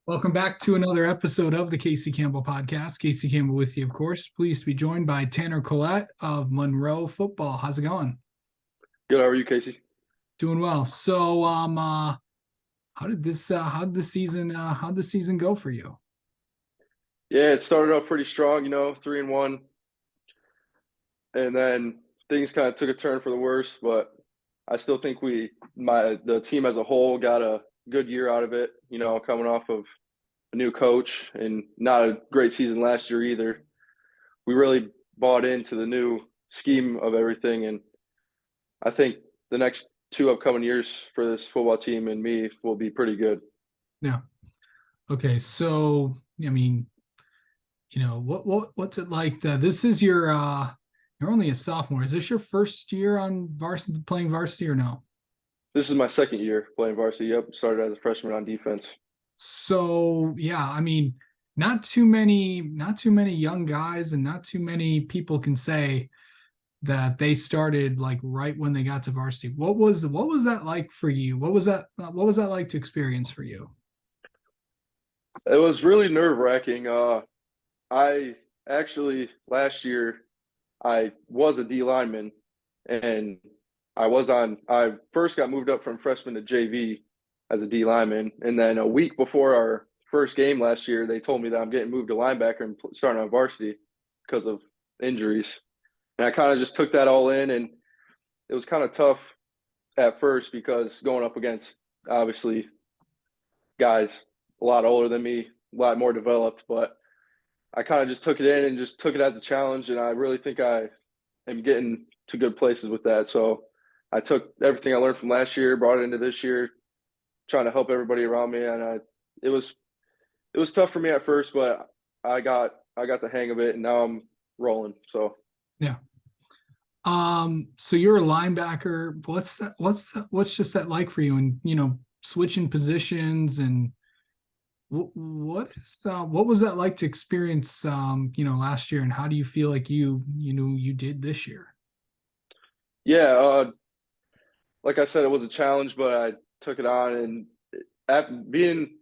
Welcome back to another episode of the Casey Campbell Podcast. Casey Campbell with you, of course. Pleased to be joined by Tanner Collett of Monroe Football. How's it going? Good. How are you, Casey? Doing well. So, how did the season go for you? Yeah, it started off pretty strong, 3-1, and then things kind of took a turn for the worse. But I still think the team as a whole got a good year out of it. Coming off of a new coach and not a great season last year either. We really bought into the new scheme of everything, and I think the next two upcoming years for this football team and me will be pretty good. Yeah. Okay. So, what's it like? This is you're only a sophomore. Is this your first year on varsity playing varsity or no? This is my second year playing varsity. Yep, started as a freshman on defense. So yeah, not too many young guys and not too many people can say that they started like right when they got to varsity. What was that like for you? What was that like to experience for you? It was really nerve-wracking. I actually last year I was a D lineman, and I first got moved up from freshman to JV as a D lineman, and then a week before our first game last year, they told me that I'm getting moved to linebacker and starting on varsity because of injuries. And I kind of just took that all in, and it was kind of tough at first because going up against obviously guys a lot older than me, a lot more developed, but I kind of just took it in and just took it as a challenge, and I really think I am getting to good places with that. So I took everything I learned from last year, brought it into this year, trying to help everybody around me, and it was it was tough for me at first, but I got the hang of it, and now I'm rolling. So Yeah. So you're a linebacker. What's just that like for you? And switching positions and what was that like to experience last year, and how do you feel like you did this year? yeah, like I said, it was a challenge, but I took it on, and at being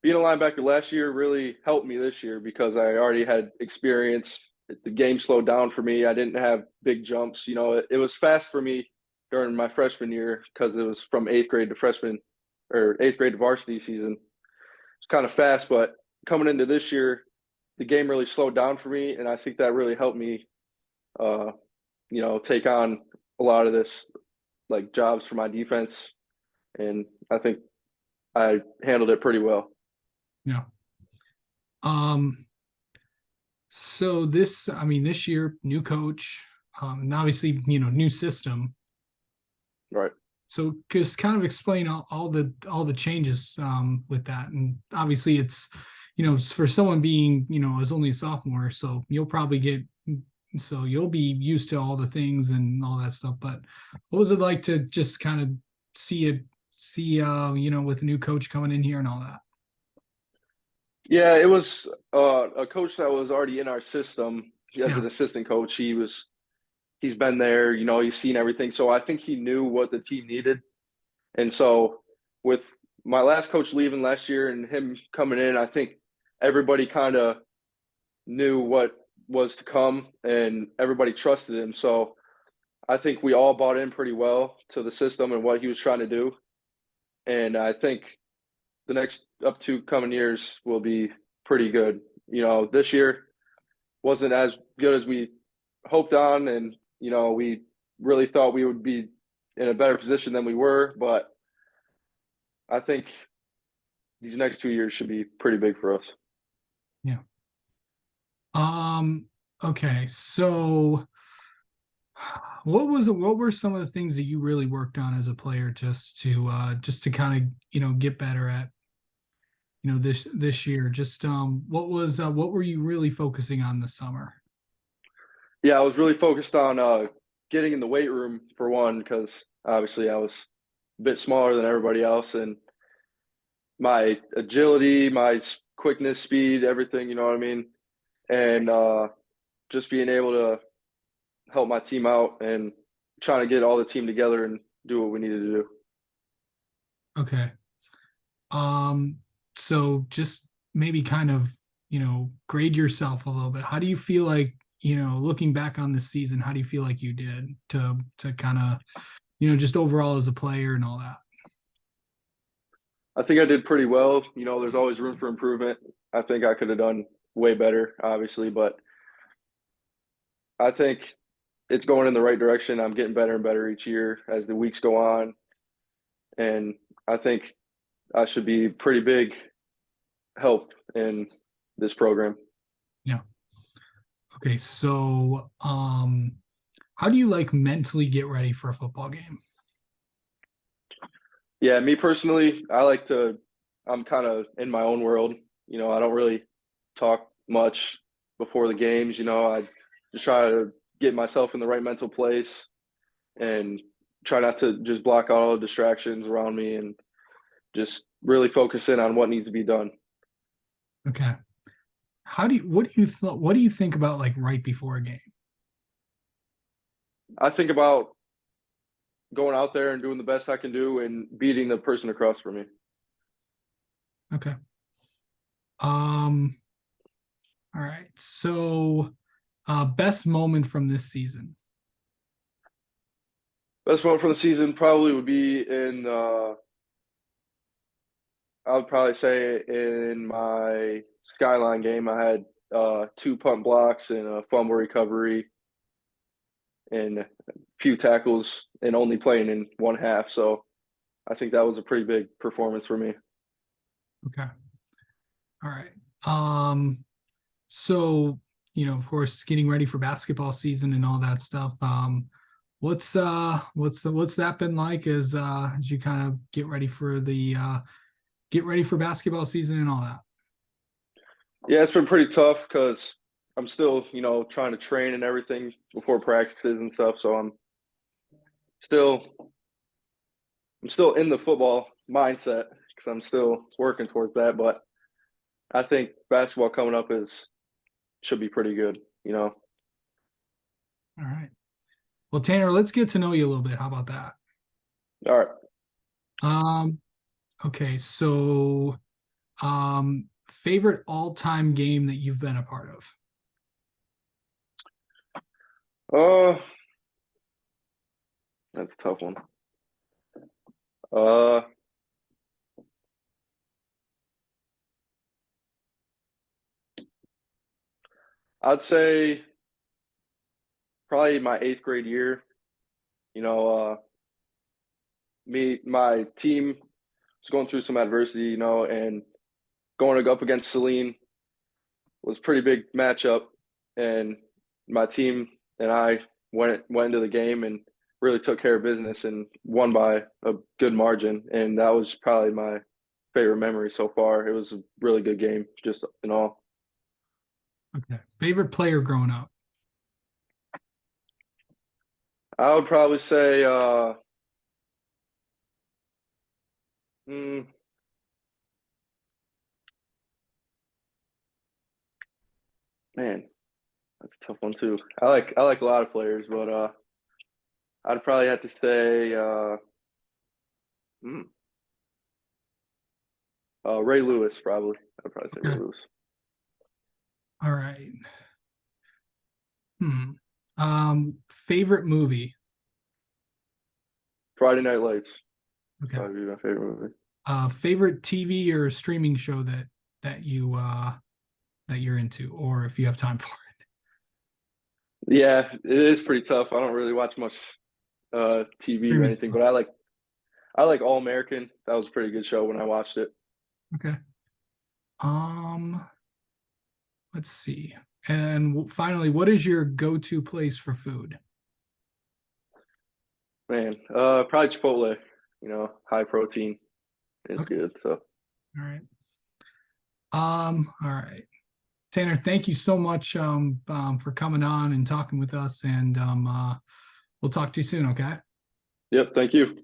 a linebacker last year really helped me this year because I already had experience. The game slowed down for me. I didn't have big jumps. It was fast for me during my freshman year because it was from eighth grade to freshman or eighth grade to varsity season. It's kind of fast, but coming into this year, the game really slowed down for me, and I think that really helped me, uh, take on a lot of this like jobs for my defense, and I think I handled it pretty well. Yeah. Um, so this year, new coach, and obviously, new system. Right. So just kind of explain all the changes with that. And obviously it's, it's for someone being, as only a sophomore, so you'll be used to all the things and all that stuff. But what was it like to just kind of see with the new coach coming in here and all that? Yeah, it was a coach that was already in our system as Yeah. an assistant coach. He's been there, he's seen everything. So I think he knew what the team needed. And so with my last coach leaving last year and him coming in, I think everybody kind of knew what was to come and everybody trusted him. So I think we all bought in pretty well to the system and what he was trying to do. And I think the next up to coming years will be pretty good. This year wasn't as good as we hoped on, and we really thought we would be in a better position than we were. But I think these next 2 years should be pretty big for us. Yeah. Um, okay. So what were some of the things that you really worked on as a player just to kind of, get better at, this year? Just what were you really focusing on this summer? Yeah, I was really focused on getting in the weight room for one, because obviously I was a bit smaller than everybody else, and my agility, my quickness, speed, everything, you know what I mean? And just being able to help my team out and trying to get all the team together and do what we needed to do. Okay. Um, so just maybe kind of, grade yourself a little bit. How do you feel like, looking back on this season, how do you feel like you did to kind of, just overall as a player and all that? I think I did pretty well. There's always room for improvement. I think I could have done way better, obviously, but I think it's going in the right direction. I'm getting better and better each year as the weeks go on, and I think I should be pretty big help in this program. Yeah. Okay. So, how do you like mentally get ready for a football game? Yeah, me personally, I'm kind of in my own world. I don't really talk much before the games. I just try to get myself in the right mental place and try not to just block out all the distractions around me and just really focus in on what needs to be done. Okay. What do you think about like right before a game? I think about going out there and doing the best I can do and beating the person across from me. Okay. Um, all right. So, best moment from this season. Best one for the season probably would be I would probably say in my Skyline game, I had two punt blocks and a fumble recovery and a few tackles and only playing in one half. So I think that was a pretty big performance for me. Okay. All right. So, of course, getting ready for basketball season and all that stuff. What's that been like as you kind of get ready for basketball season and all that? Yeah, it's been pretty tough because I'm still, trying to train and everything before practices and stuff. So still I'm still in the football mindset because I'm still working towards that. But I think basketball coming up is should be pretty good. All right. Well, Tanner, let's get to know you a little bit. How about that? All right. Um, okay, so favorite all-time game that you've been a part of? Uh, that's a tough one. Uh, I'd say probably my eighth grade year. You know, my team was going through some adversity, and going up against Celine was a pretty big matchup. And my team and I went into the game and really took care of business and won by a good margin. And that was probably my favorite memory so far. It was a really good game, just in all. Okay. Favorite player growing up? I would probably say, mm, man, that's a tough one too. I like a lot of players, but I'd probably have to say mm, Ray Lewis. Probably, I'd probably say Ray Okay. Lewis. All right. Hmm. Favorite movie? Friday Night Lights Okay. probably be my favorite movie. Favorite TV or streaming show that you that you're into, or if you have time for it. Yeah, it is pretty tough. I don't really watch much TV or Streaming anything, stuff. but I like All American. That was a pretty good show when I watched it. Okay. Um, let's see. And finally, what is your go-to place for food? Man, probably Chipotle. High protein is Okay. good. So All right. All right. Tanner, thank you so much for coming on and talking with us. And we'll talk to you soon, okay? yep. Thank you.